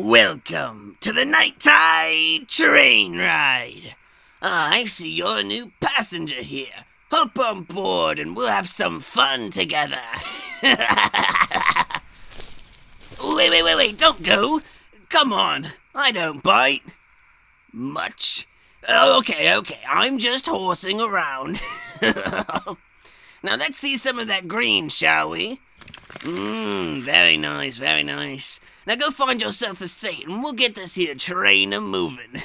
Welcome to the nighttime train ride. I see you're a new passenger here. Hop on board and we'll have some fun together. Wait, don't go. Come on, I don't bite. Much. Okay, I'm just horsing around. Now let's see some of that green, shall we? Very nice. Now go find yourself a seat and we'll get this here train a-moving.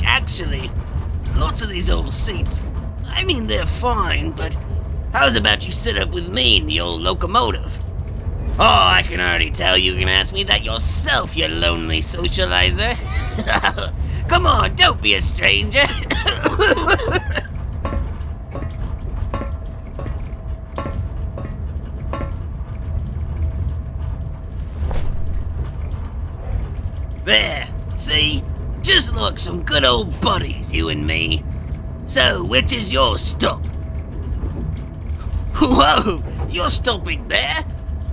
Actually, lots of these old seats, I mean, they're fine, but how's about you sit up with me in the old locomotive? Oh, I can already tell you can ask me that yourself, you lonely socializer. Come on, don't be a stranger. There, see? Just like some good old buddies, you and me. So, which is your stop? Whoa, you're stopping there?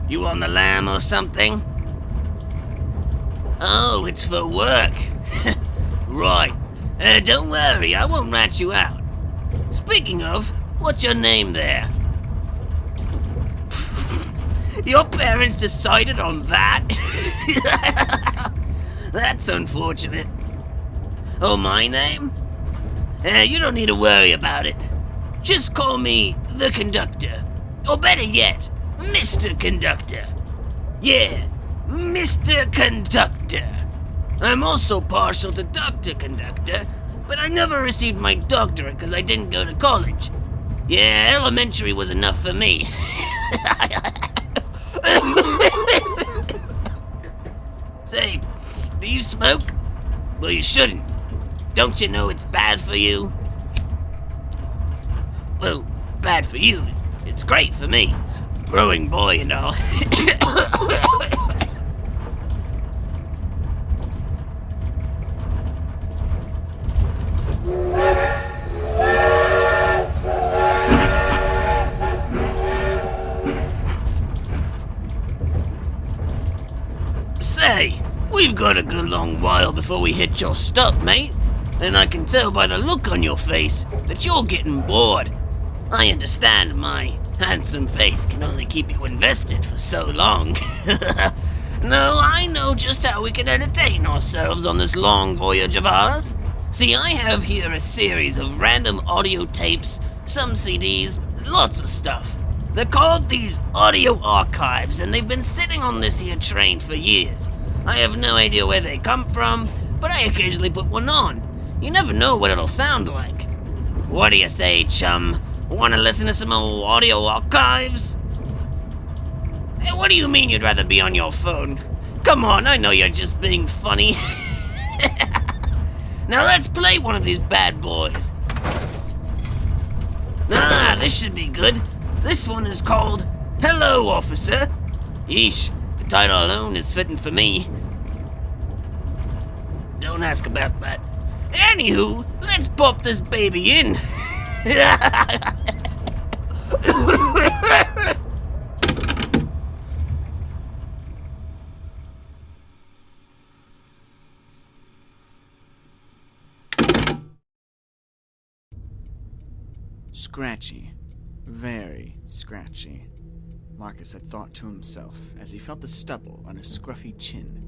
You on the lam or something? Oh, it's for work. Right. Don't worry, I won't rat you out. Speaking of, what's your name there? Your parents decided on that? That's unfortunate. Oh, my name? You don't need to worry about it. Just call me the conductor. Or better yet, Mr. Conductor. Yeah, Mr. Conductor. I'm also partial to Dr. Conductor, but I never received my doctorate because I didn't go to college. Yeah, elementary was enough for me. Say, do you smoke? Well, you shouldn't. Don't you know it's bad for you? Well, bad for you. It's great for me. Growing boy and all. Say, we've got a good long while before we hit your stop, mate. And I can tell by the look on your face that you're getting bored. I understand my handsome face can only keep you invested for so long. No, I know just how we can entertain ourselves on this long voyage of ours. See, I have here a series of random audio tapes, some CDs, lots of stuff. They're called these audio archives, and they've been sitting on this here train for years. I have no idea where they come from, but I occasionally put one on. You never know what it'll sound like. What do you say, chum? Want to listen to some old audio archives? Hey, what do you mean you'd rather be on your phone? Come on, I know you're just being funny. Now let's play one of these bad boys. Ah, this should be good. This one is called Hello, Officer. Yeesh, the title alone is fitting for me. Don't ask about that. Anywho, let's pop this baby in. Scratchy. Very scratchy. Marcus had thought to himself as he felt the stubble on his scruffy chin.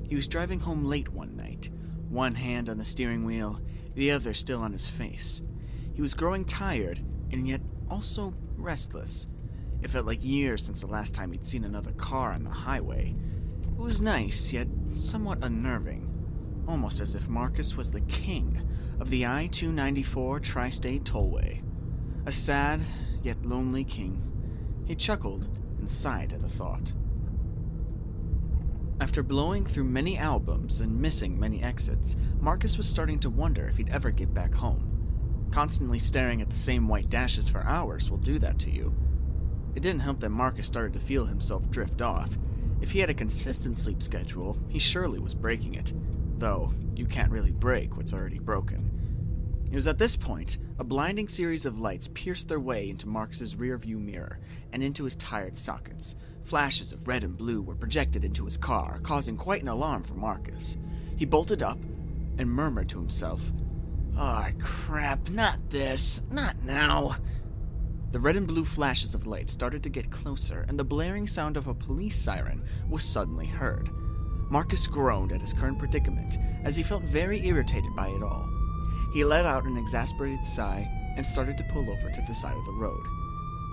He was driving home late one night, one hand on the steering wheel, the other still on his face. He was growing tired, and yet also restless. It felt like years since the last time he'd seen another car on the highway. It was nice, yet somewhat unnerving. Almost as if Marcus was the king of the I-294 Tri-State Tollway. A sad, yet lonely king. He chuckled and sighed at the thought. After blowing through many albums and missing many exits, Marcus was starting to wonder if he'd ever get back home. Constantly staring at the same white dashes for hours will do that to you. It didn't help that Marcus started to feel himself drift off. If he had a consistent sleep schedule, he surely was breaking it, though you can't really break what's already broken. It was at this point, a blinding series of lights pierced their way into Marcus's rearview mirror and into his tired sockets. Flashes of red and blue were projected into his car, causing quite an alarm for Marcus. He bolted up and murmured to himself, "Oh, crap, not this, not now." The red and blue flashes of light started to get closer, and the blaring sound of a police siren was suddenly heard. Marcus groaned at his current predicament, as he felt very irritated by it all. He let out an exasperated sigh and started to pull over to the side of the road.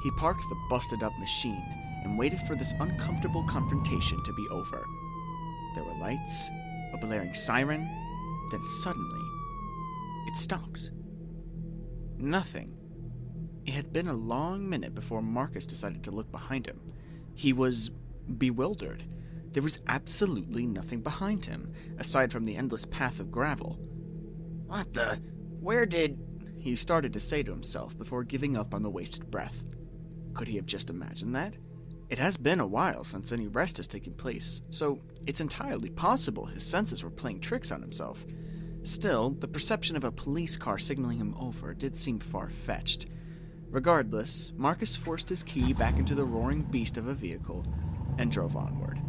He parked the busted-up machine and waited for this uncomfortable confrontation to be over. There were lights, a blaring siren, then suddenly, it stopped. Nothing. It had been a long minute before Marcus decided to look behind him. He was bewildered. There was absolutely nothing behind him, aside from the endless path of gravel. "What the? Where did—" he started to say to himself before giving up on the wasted breath. Could he have just imagined that? It has been a while since any rest has taken place, so it's entirely possible his senses were playing tricks on himself. Still, the perception of a police car signaling him over did seem far-fetched. Regardless, Marcus forced his key back into the roaring beast of a vehicle and drove onward.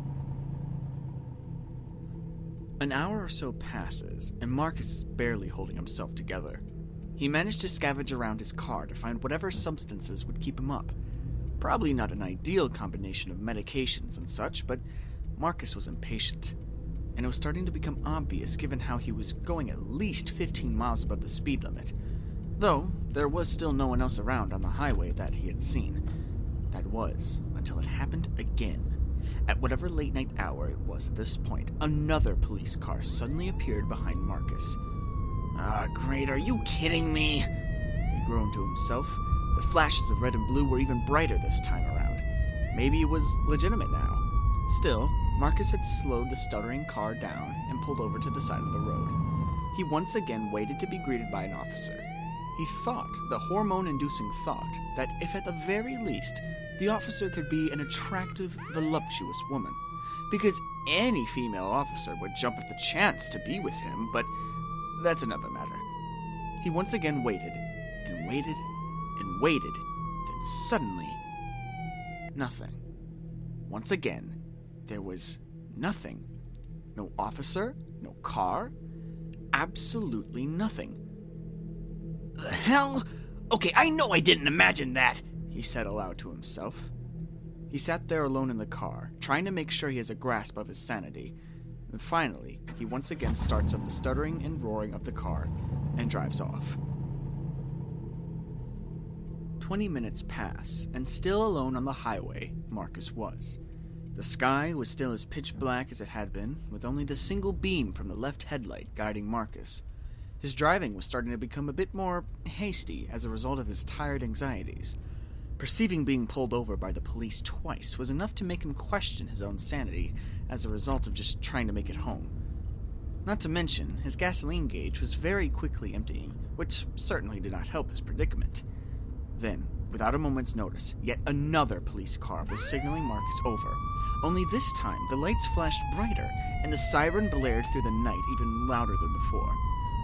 An hour or so passes, and Marcus is barely holding himself together. He managed to scavenge around his car to find whatever substances would keep him up. Probably not an ideal combination of medications and such, but Marcus was impatient, and it was starting to become obvious given how he was going at least 15 miles above the speed limit. Though, there was still no one else around on the highway that he had seen. That was, until it happened again. At whatever late-night hour it was at this point, another police car suddenly appeared behind Marcus. "Ah, great, are you kidding me?" he groaned to himself. The flashes of red and blue were even brighter this time around. Maybe it was legitimate now. Still, Marcus had slowed the stuttering car down and pulled over to the side of the road. He once again waited to be greeted by an officer. He thought, the hormone-inducing thought, that if at the very least, the officer could be an attractive, voluptuous woman. Because any female officer would jump at the chance to be with him, but that's another matter. He once again waited, and waited, and waited, then suddenly, nothing. Once again, there was nothing. No officer, no car, absolutely nothing. The hell? Okay, I know I didn't imagine that, he said aloud to himself. He sat there alone in the car, trying to make sure he has a grasp of his sanity. And finally, he once again starts up the stuttering and roaring of the car and drives off. 20 minutes pass, and still alone on the highway, Marcus was. The sky was still as pitch black as it had been, with only the single beam from the left headlight guiding Marcus. His driving was starting to become a bit more hasty as a result of his tired anxieties. Perceiving being pulled over by the police twice was enough to make him question his own sanity as a result of just trying to make it home. Not to mention, his gasoline gauge was very quickly emptying, which certainly did not help his predicament. Then, without a moment's notice, yet another police car was signaling Marcus over. Only this time, the lights flashed brighter, and the siren blared through the night even louder than before.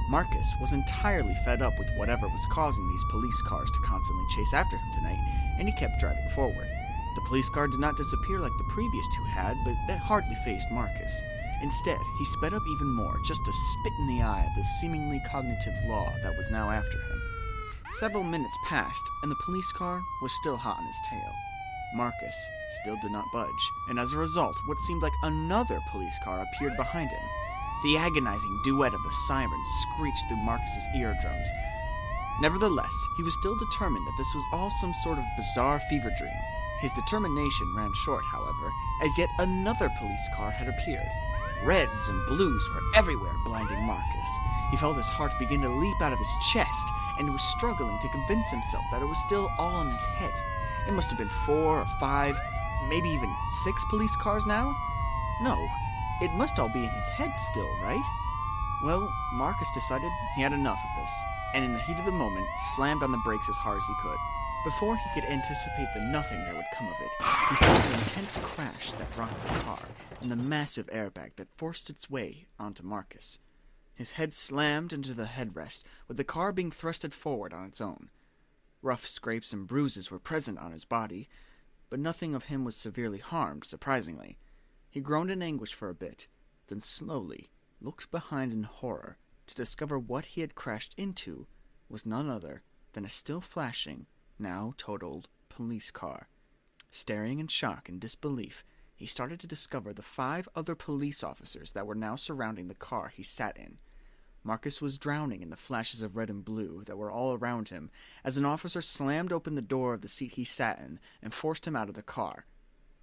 Marcus was entirely fed up with whatever was causing these police cars to constantly chase after him tonight, and he kept driving forward. The police car did not disappear like the previous two had, but that hardly fazed Marcus. Instead, he sped up even more, just to spit in the eye of the seemingly cognitive law that was now after him. Several minutes passed, and the police car was still hot on his tail. Marcus still did not budge, and as a result, what seemed like another police car appeared behind him. The agonizing duet of the sirens screeched through Marcus's eardrums. Nevertheless, he was still determined that this was all some sort of bizarre fever dream. His determination ran short, however, as yet another police car had appeared. Reds and blues were everywhere, blinding Marcus. He felt his heart begin to leap out of his chest, and he was struggling to convince himself that it was still all in his head. It must have been 4 or 5, maybe even 6 police cars now? No, It must all be in his head still, right? Well, Marcus decided he had enough of this, and in the heat of the moment, slammed on the brakes as hard as he could. Before he could anticipate the nothing that would come of it, he felt an intense crash that rocked the car, and the massive airbag that forced its way onto Marcus. His head slammed into the headrest, with the car being thrusted forward on its own. Rough scrapes and bruises were present on his body, but nothing of him was severely harmed, surprisingly. He groaned in anguish for a bit, then slowly looked behind in horror to discover what he had crashed into was none other than a still flashing, now totaled police car. Staring in shock and disbelief, he started to discover the 5 other police officers that were now surrounding the car he sat in. Marcus was drowning in the flashes of red and blue that were all around him as an officer slammed open the door of the seat he sat in and forced him out of the car.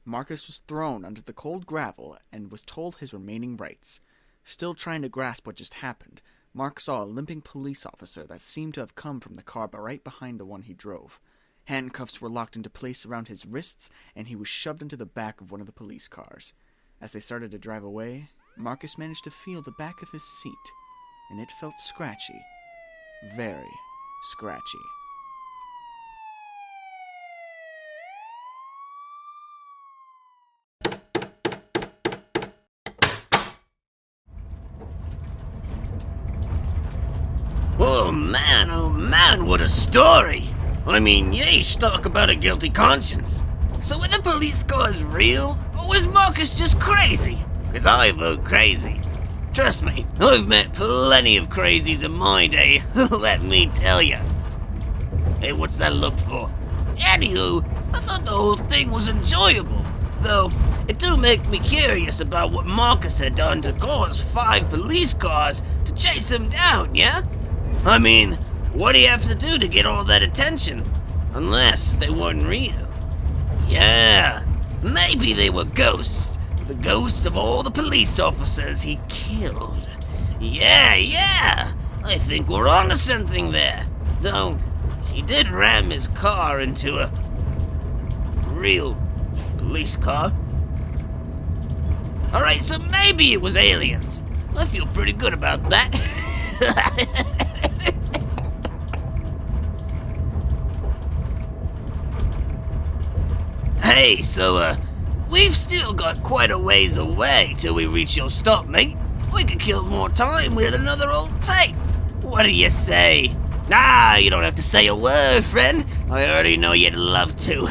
Marcus was thrown onto the cold gravel and was told his remaining rights. Still trying to grasp what just happened, Mark saw a limping police officer that seemed to have come from the car but right behind the one he drove. Handcuffs were locked into place around his wrists, and he was shoved into the back of one of the police cars. As they started to drive away, Marcus managed to feel the back of his seat, and it felt scratchy. Very scratchy. Oh man, what a story! I mean, yeesh, talk about a guilty conscience. So were the police cars real, or was Marcus just crazy? 'Cause I vote crazy. Trust me, I've met plenty of crazies in my day, let me tell ya. Hey, what's that look for? Anywho, I thought the whole thing was enjoyable, though it do make me curious about what Marcus had done to cause 5 police cars to chase him down, yeah? I mean, what do you have to do to get all that attention? Unless they weren't real. Yeah, maybe they were ghosts. The ghosts of all the police officers he killed. Yeah, I think we're onto something there. Though, he did ram his car into a real police car. Alright, so maybe it was aliens. I feel pretty good about that. Hey, so, we've still got quite a ways away till we reach your stop, mate. We could kill more time with another old tape. What do you say? Nah, you don't have to say a word, friend. I already know you'd love to.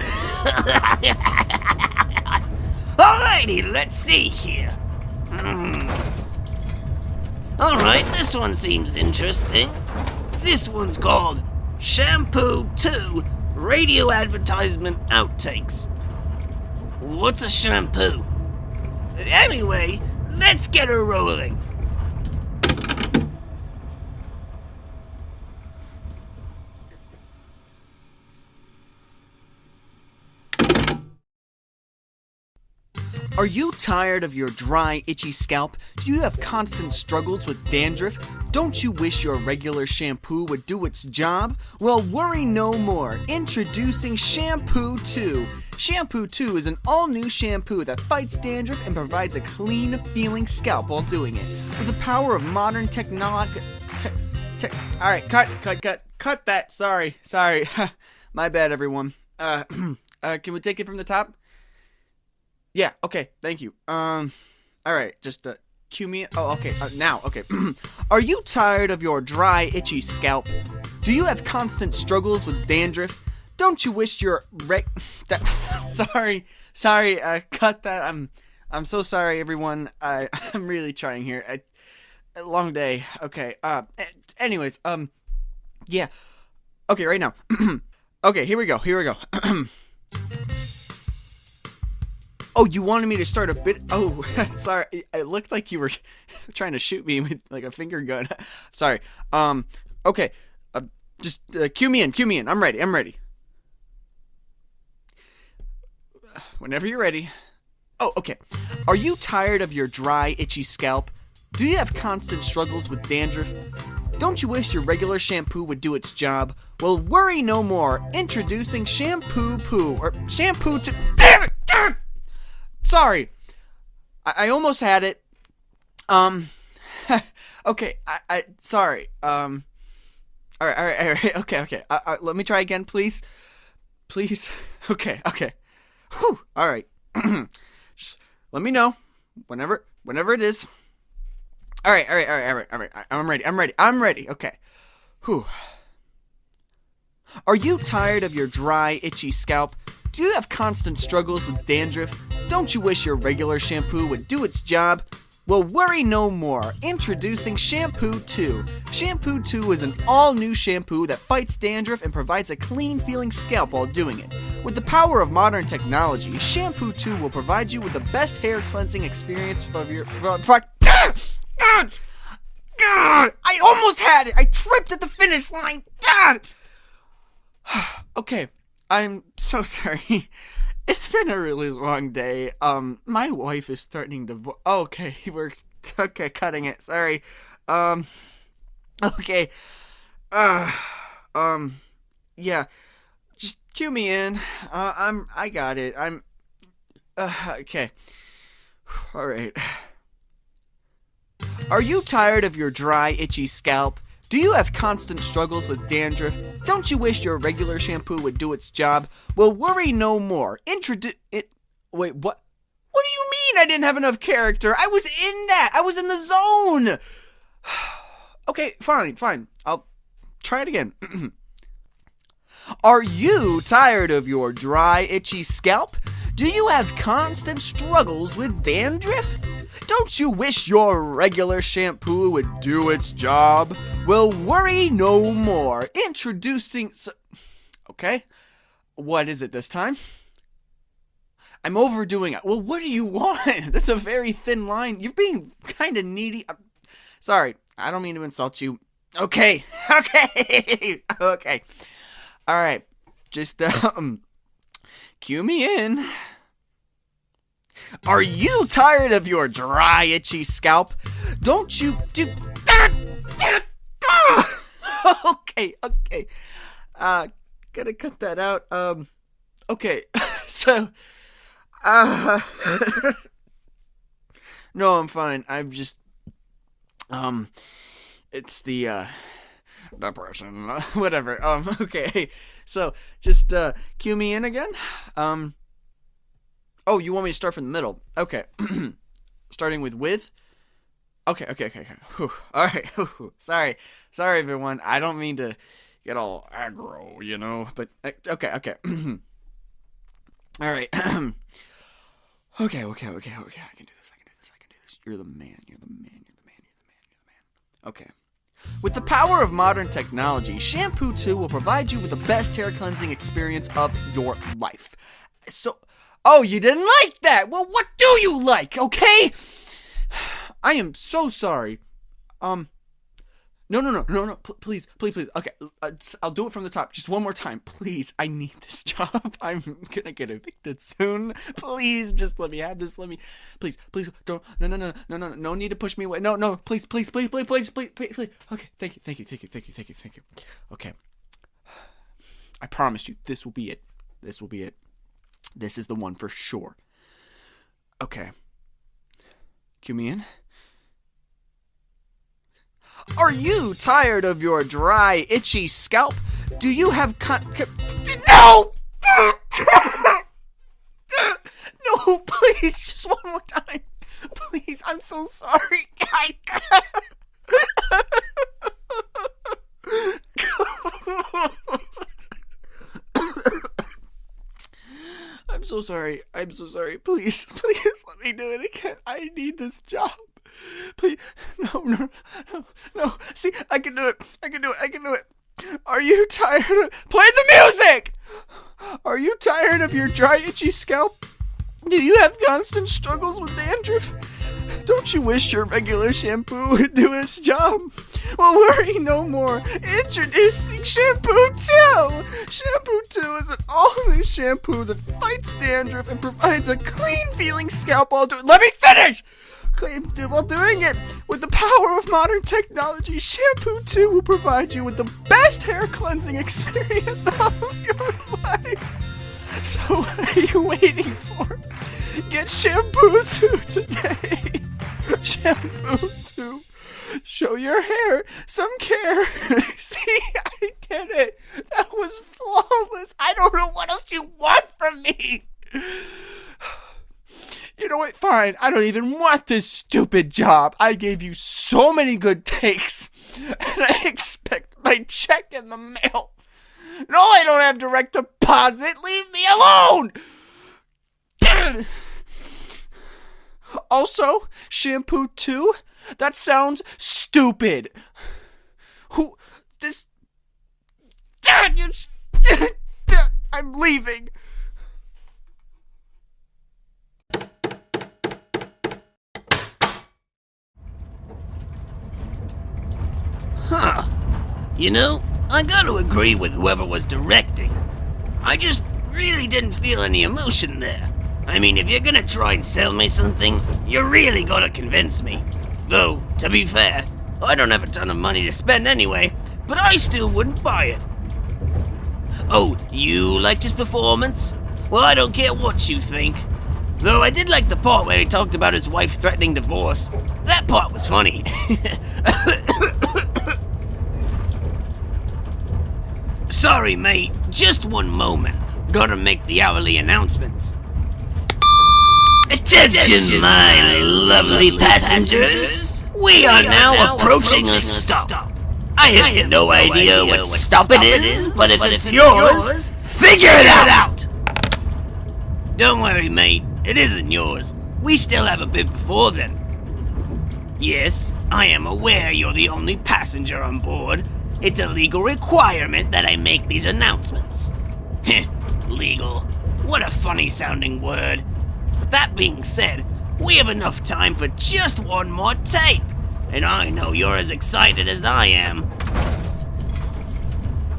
Alrighty, let's see here. Alright, this one seems interesting. This one's called Shampoo 2 Radio Advertisement Outtakes. What's a shampoo? Anyway, let's get her rolling. Are you tired of your dry, itchy scalp? Do you have constant struggles with dandruff? Don't you wish your regular shampoo would do its job? Well, worry no more. Introducing Shampoo 2. Shampoo 2 is an all-new shampoo that fights dandruff and provides a clean-feeling scalp while doing it. With the power of modern technology... Alright, cut that. Sorry. My bad, everyone. Can we take it from the top? Yeah, okay, thank you. Alright, just, cue me. Oh, okay, now, okay. Are you tired of your dry, itchy scalp? Do you have constant struggles with dandruff? Don't you wish your Sorry, cut that. I'm so sorry, everyone. I'm really trying here. A long day. Okay, anyways, yeah. Okay, right now. Okay, here we go. Oh, you wanted me to start a bit? Oh, sorry. It looked like you were trying to shoot me with like a finger gun. Sorry. Okay. Just cue me in. I'm ready. Whenever you're ready. Oh, okay. Are you tired of your dry, itchy scalp? Do you have constant struggles with dandruff? Don't you wish your regular shampoo would do its job? Well, worry no more. Introducing Shampoo 2. Damn it! Sorry. I almost had it. Um, okay, sorry. All right. Okay. Let me try again, please. Please. Okay. Whew. All right. Just let me know whenever it is. All right. I'm ready. Okay. Whew. Are you tired of your dry, itchy scalp? Do you have constant struggles with dandruff? Don't you wish your regular shampoo would do its job? Well, worry no more. Introducing Shampoo 2. Shampoo 2 is an all-new shampoo that fights dandruff and provides a clean-feeling scalp while doing it. With the power of modern technology, Shampoo 2 will provide you with the best hair cleansing experience of your... I almost had it! I tripped at the finish line! Okay, I'm so sorry. It's been a really long day. My wife is threatening to okay, we're cutting it. Sorry. Okay. Yeah. Just cue me in. I got it. Okay. All right. Are you tired of your dry, itchy scalp? Do you have constant struggles with dandruff? Don't you wish your regular shampoo would do its job? Well, worry no more. Wait, what? What do you mean I didn't have enough character? I was in that. I was in the zone. Okay, fine. I'll try it again. Are you tired of your dry, itchy scalp? Do you have constant struggles with dandruff? Don't you wish your regular shampoo would do its job? Well, worry no more. Introducing... Okay. What is it this time? I'm overdoing it. Well, what do you want? That's a very thin line. You're being kind of needy. Sorry. I don't mean to insult you. Okay. Okay. All right. Just, cue me in. Are you tired of your dry, itchy scalp? Don't you do... Okay. Gotta cut that out. Okay. So, no, I'm fine. I'm just, it's the, depression, whatever. Okay. So, just, cue me in again. Oh, you want me to start from the middle? Okay. Starting with? Okay. Whew. All right. Sorry, everyone. I don't mean to get all aggro, you know. But okay. All right. Okay. I can do this. You're the man. Okay. With the power of modern technology, Shampoo 2 will provide you with the best hair cleansing experience of your life. So... Oh, you didn't like that? Well, what do you like, okay? I am so sorry. No. Please. Okay, I'll do it from the top. Just one more time. Please, I need this job. I'm gonna get evicted soon. Please, just let me have this. Please, don't. No. No need to push me away. No. Please. Okay, thank you. Okay. I promise you, this will be it. This is the one for sure. Okay. Cue me in. Are you tired of your dry, itchy scalp? Do you have No! No, please, just one more time. Please, I'm so sorry. I'm so sorry. Please let me do it again. I need this job. Please. No. See, I can do it. Are you tired of... Play the music! Are you tired of your dry, itchy scalp? Do you have constant struggles with dandruff? Don't you wish your regular shampoo would do its job? Well, worry no more. Introducing Shampoo 2! Shampoo 2 is an all-new shampoo that fights dandruff and provides a clean-feeling scalp while doing... Let me finish! While doing it, with the power of modern technology, Shampoo 2 will provide you with the best hair cleansing experience of your life. So what are you waiting for? Get shampoo 2 today. Shampoo 2. Show your hair some care. See, I did it. That was flawless. I don't know what else you want from me. You know what? Fine. I don't even want this stupid job. I gave you so many good takes, and I expect my check in the mail. No, I don't have direct deposit. Leave me alone. Also, shampoo 2? That sounds stupid. Who? This. I'm leaving. Huh. You know, I gotta agree with whoever was directing. I just really didn't feel any emotion there. I mean, if you're gonna try and sell me something, you really gotta convince me. Though, to be fair, I don't have a ton of money to spend anyway, but I still wouldn't buy it. Oh, you liked his performance? Well, I don't care what you think. Though I did like the part where he talked about his wife threatening divorce. That part was funny. Sorry, mate. Just one moment. Gotta make the hourly announcements. Attention, my lovely passengers. We are now approaching a stop. I have no idea what stop it is, but if it's yours, figure it out! Don't worry, mate. It isn't yours. We still have a bit before then. Yes, I am aware you're the only passenger on board. It's a legal requirement that I make these announcements. Heh, legal. What a funny sounding word. But that being said, we have enough time for just one more tape. And I know you're as excited as I am.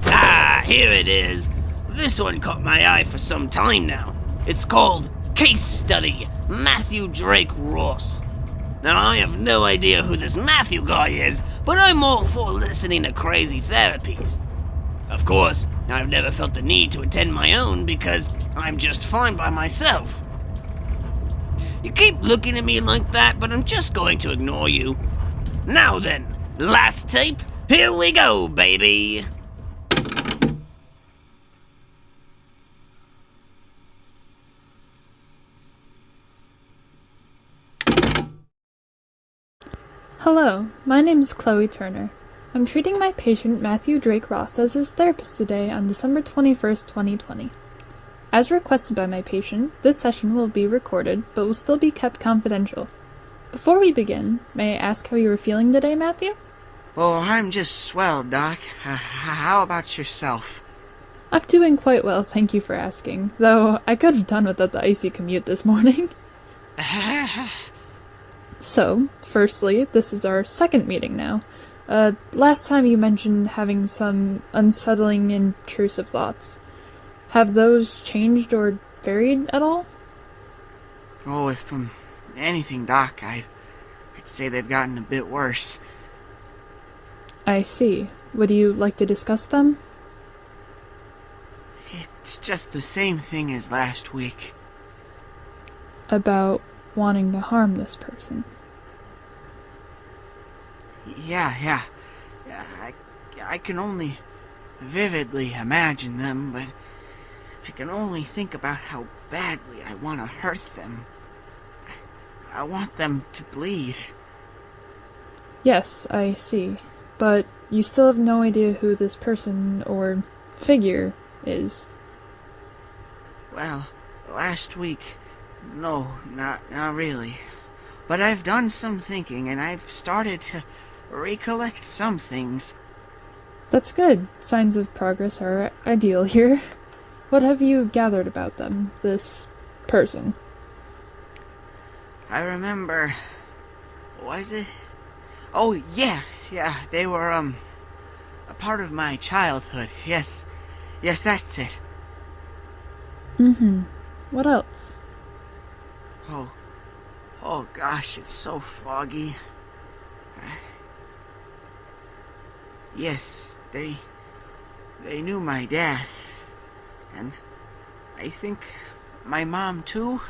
Ah, here it is. This one caught my eye for some time now. It's called Case Study, Matthew Drake Ross. Now, I have no idea who this Matthew guy is, but I'm all for listening to crazy therapies. Of course, I've never felt the need to attend my own because I'm just fine by myself. You keep looking at me like that, but I'm just going to ignore you. Now then, last tape, here we go, baby! Hello, my name is Chloe Turner. I'm treating my patient Matthew Drake Ross as his therapist today on December 21st, 2020. As requested by my patient, this session will be recorded, but will still be kept confidential. Before we begin, may I ask how you are feeling today, Matthew? Oh, I'm just swell, Doc. How about yourself? I'm doing quite well, thank you for asking, though I could have done without the icy commute this morning. So, firstly, this is our second meeting now. Last time you mentioned having some unsettling, intrusive thoughts. Have those changed or varied at all? Oh, if anything, Doc, I'd say they've gotten a bit worse. I see. Would you like to discuss them? It's just the same thing as last week. About wanting to harm this person. Yeah. I can only vividly imagine them, but I can only think about how badly I want to hurt them. I want them to bleed. Yes, I see. But you still have no idea who this person or figure is. Well, last week, no, not really. But I've done some thinking, and I've started to recollect some things. That's good. Signs of progress are ideal here. What have you gathered about them, this person? I remember... was it? Oh, yeah, they were, a part of my childhood. Yes, that's it. Mm-hmm. What else? Oh gosh, it's so foggy. Yes, they knew my dad. And I think my mom too.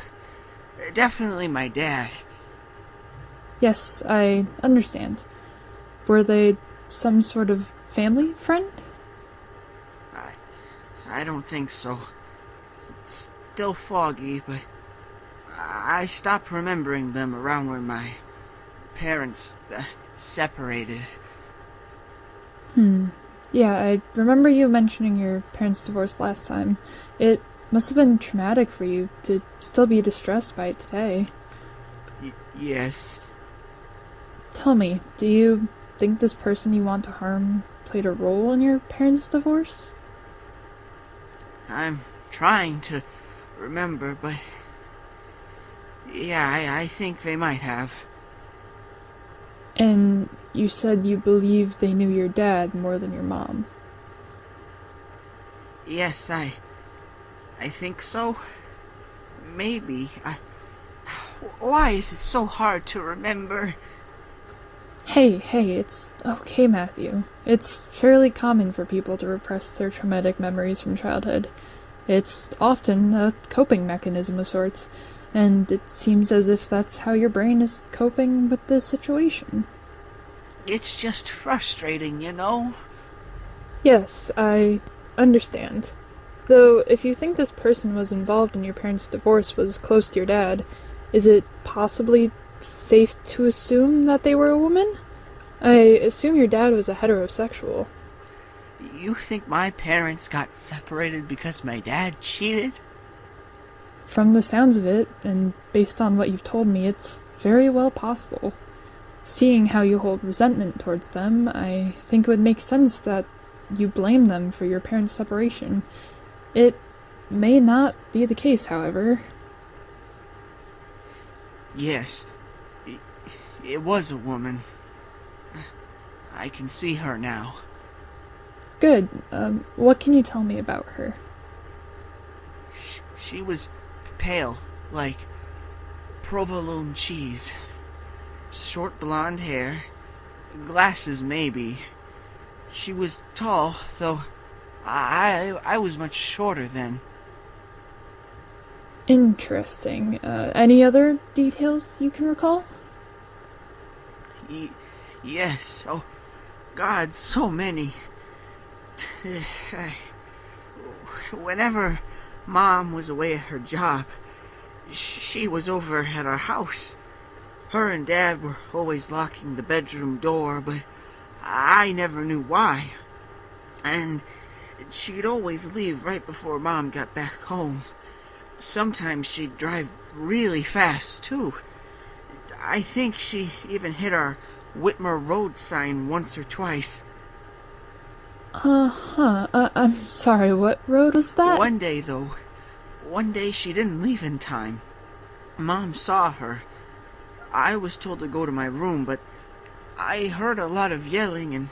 Definitely my dad. Yes, I understand. Were they some sort of family friend? I don't think so. It's still foggy, but I stopped remembering them around when my parents separated. Yeah, I remember you mentioning your parents' divorce last time. It must have been traumatic for you to still be distressed by it today. Yes. Tell me, do you think this person you want to harm played a role in your parents' divorce? I'm trying to remember, but yeah, I think they might have. And you said you believe they knew your dad more than your mom. Yes, I think so. Maybe. Why is it so hard to remember? Hey, it's okay, Matthew. It's fairly common for people to repress their traumatic memories from childhood. It's often a coping mechanism of sorts, and it seems as if that's how your brain is coping with this situation. It's just frustrating, you know? Yes, I understand. Though, if you think this person was involved in your parents' divorce was close to your dad, is it possibly safe to assume that they were a woman? I assume your dad was a heterosexual. You think my parents got separated because my dad cheated? From the sounds of it, and based on what you've told me, it's very well possible. Seeing how you hold resentment towards them, I think it would make sense that you blame them for your parents' separation. It may not be the case, however. Yes. It was a woman. I can see her now. Good. What can you tell me about her? She was pale, like provolone cheese. Short blonde hair. Glasses, maybe. She was tall, though I was much shorter then. Interesting. Any other details you can recall? Yes. Oh, God, so many. Whenever Mom was away at her job, she was over at our house. Her and Dad were always locking the bedroom door, but I never knew why. And she'd always leave right before Mom got back home. Sometimes she'd drive really fast, too. I think she even hit our Whitmer Road sign once or twice. I'm sorry, what road was that? One day she didn't leave in time. Mom saw her. I was told to go to my room, but I heard a lot of yelling and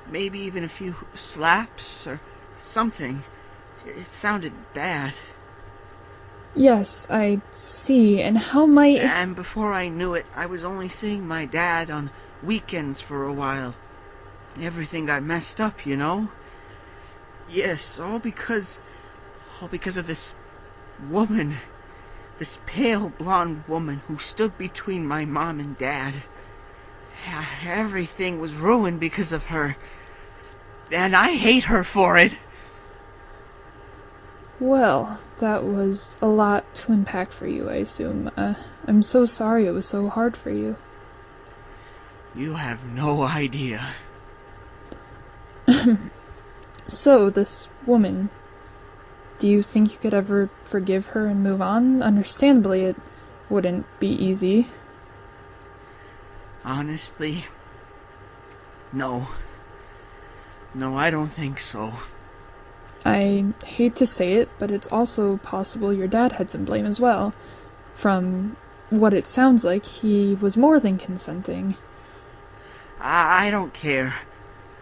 maybe even a few slaps or something. It sounded bad. Yes, I see. And how might... And before I knew it, I was only seeing my dad on weekends for a while. Everything got messed up, you know? Yes, all because of this woman. This pale blonde woman who stood between my mom and dad. Everything was ruined because of her. And I hate her for it. Well, that was a lot to unpack for you, I assume. I'm so sorry it was so hard for you. You have no idea. So, this woman, do you think you could ever forgive her and move on? Understandably, it wouldn't be easy. Honestly, no. No, I don't think so. I hate to say it, but it's also possible your dad had some blame as well. From what it sounds like, he was more than consenting. I don't care.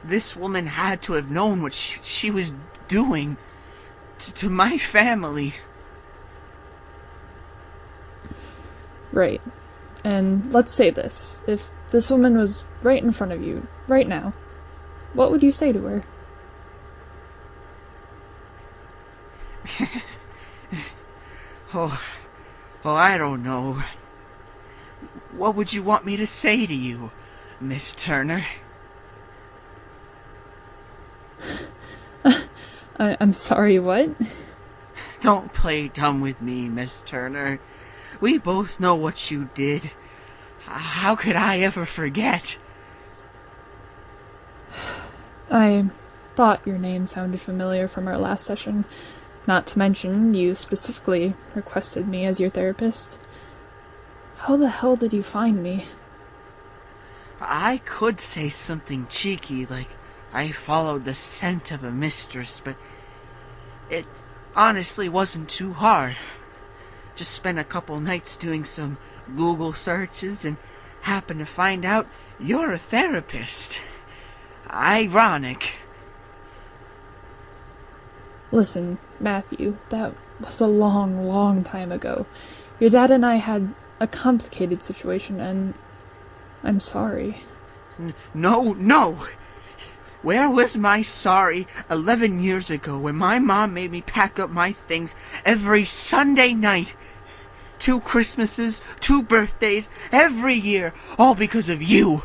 This woman had to have known what she was doing to my family. Right. And let's say this. If this woman was right in front of you, right now, what would you say to her? Oh, Oh, I don't know. What would you want me to say to you, Miss Turner? I'm sorry, what? Don't play dumb with me, Miss Turner. We both know what you did. How could I ever forget? I thought your name sounded familiar from our last session. Not to mention, you specifically requested me as your therapist. How the hell did you find me? I could say something cheeky like I followed the scent of a mistress, but it honestly wasn't too hard. Just spent a couple nights doing some Google searches and happened to find out you're a therapist. Ironic. Listen, Matthew, that was a long, long time ago. Your dad and I had a complicated situation, and I'm sorry. No! Where was my sorry 11 years ago when my mom made me pack up my things every Sunday night? 2 Christmases, 2 birthdays, every year, all because of you.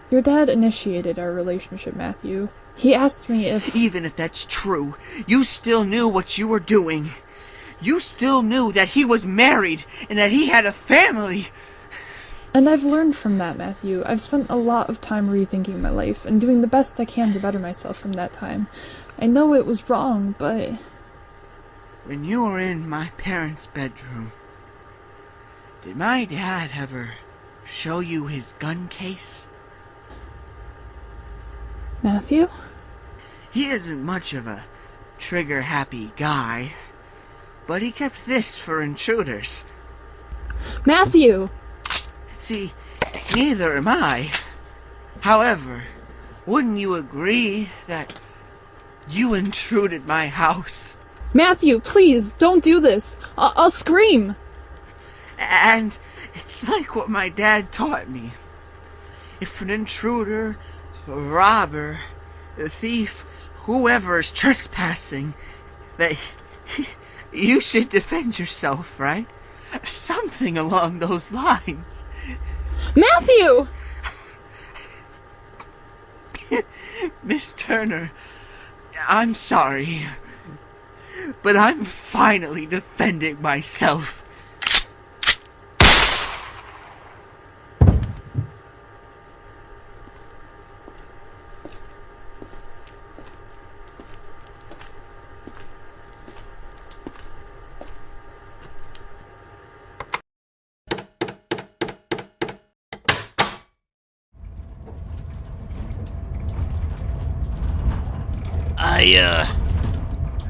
Your dad initiated our relationship, Matthew. He asked me if... Even if that's true, you still knew what you were doing. You still knew that he was married and that he had a family. And I've learned from that, Matthew. I've spent a lot of time rethinking my life and doing the best I can to better myself from that time. I know it was wrong, but... When you were in my parents' bedroom, did my dad ever show you his gun case? Matthew? He isn't much of a trigger-happy guy, but he kept this for intruders. Matthew! See, neither am I. However, wouldn't you agree that you intruded my house? Matthew, please, don't do this. I'll scream. And it's like what my dad taught me. If an intruder, a robber, a thief, whoever is trespassing, that you should defend yourself, right? Something along those lines. Matthew! Miss Turner, I'm sorry, but I'm finally defending myself.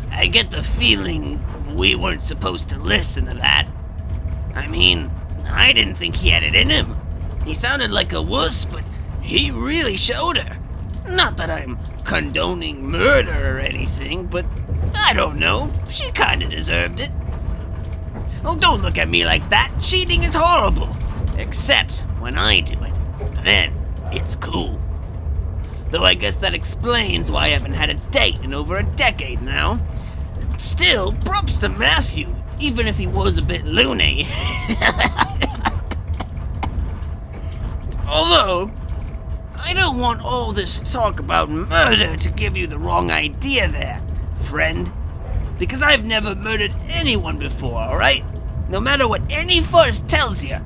I get the feeling we weren't supposed to listen to that. I mean, I didn't think he had it in him. He sounded like a wuss, but he really showed her. Not that I'm condoning murder or anything, but I don't know. She kinda deserved it. Oh, don't look at me like that. Cheating is horrible. Except when I do it. Then it's cool. Though I guess that explains why I haven't had a date in over a decade now. Still, props to Matthew, even if he was a bit loony. Although, I don't want all this talk about murder to give you the wrong idea there, friend. Because I've never murdered anyone before, alright? No matter what any fuss tells you.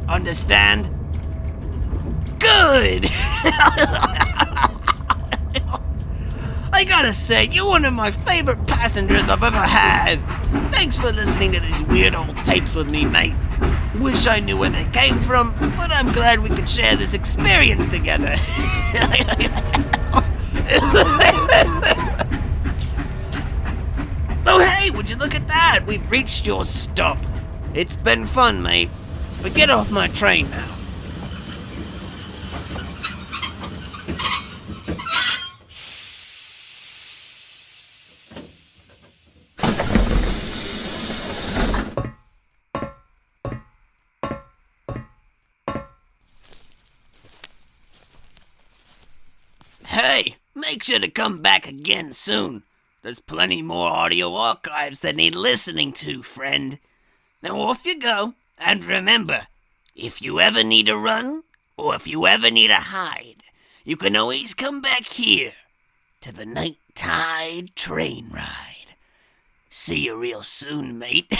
Understand? Good! I gotta say, you're one of my favorite passengers I've ever had. Thanks for listening to these weird old tapes with me, mate. Wish I knew where they came from, but I'm glad we could share this experience together. Oh hey, would you look at that? We've reached your stop. It's been fun, mate. But get off my train now. Hey, make sure to come back again soon. There's plenty more audio archives that need listening to, friend. Now off you go, and remember, if you ever need to run, or if you ever need to hide, you can always come back here to the Night Tide train ride. See you real soon, mate.